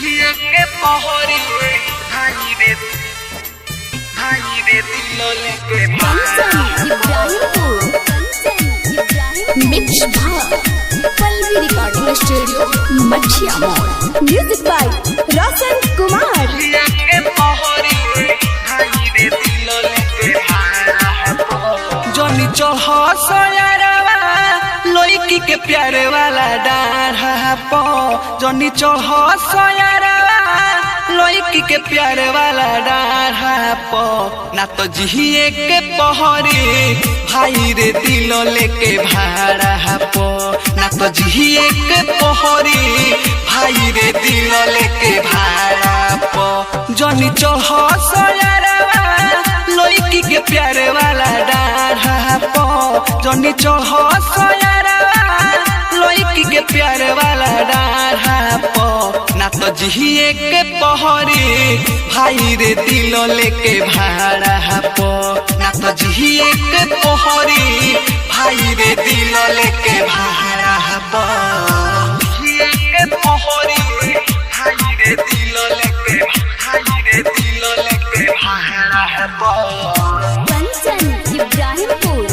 जिए के पहरी भाई रे दिल लेके मिक्स पल्लवी रिकॉर्डिंग स्टूडियो मछिया mall. Music by Roshan Kumar. जिए के पहरी भाई रे दिल लेके जनी चढ़ सयारवा लड़की के प्यारे वाला डाढ़ा पो जनी चढ़ सयारवा लड़की के प्यारे वाला डाढ़ा पो ना तो जिए के पहरी भाई रे दिल लेके भाड़ा पो ना तो जिए के पहरी भाई रे दिल लेके भाड़ा पो जनी चढ़ सयारवा लड़की के प्यारे वाला डाढ़ा पो जनी चढ़ सयारवा लड़की के प्यारे वाला डाढ़ा पो ना तो जिए के पहरी भाई रे दिल लेके भाड़ा पो ना तो जिए के पहरी भाई रे दिल लेके भाड़ा पो जिए के पहरी भाई रे दिल लेके भाड़ा पो कंचन इब्राहिमपुर।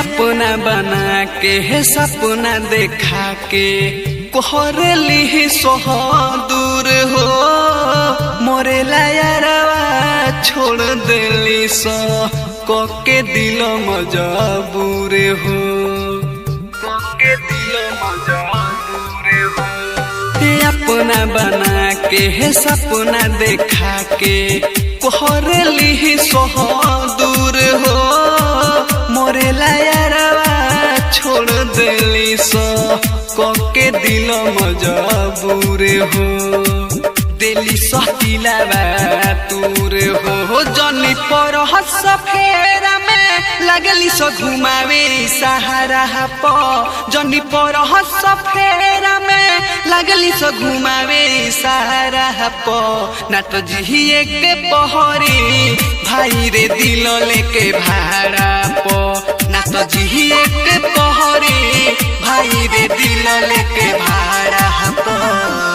अपना बना के है सपना देखा के कोहरली सोह दूर हो मोरे लायरवा छोड़ देली सो कोके दिल मजबूर हो कोके दिल मजबूर हो अपना बना के है सपना देखा के कोहरली सोह दूर हो मोरे लायरवा छोड़ देली सो कोके दिल मजबूर हो दिली सतीलावा तूर हो जनी पर सफेरा में लगली सो घुमावे सहारा पो जनी पर सफेरा में लगली सो घुमावे सहारा पो ना तो जिए के पहरी भाई रे दिल लेके भाड़ा पो ना तो जिए के पहरी भाई रे दिल लेके भाड़ा पो।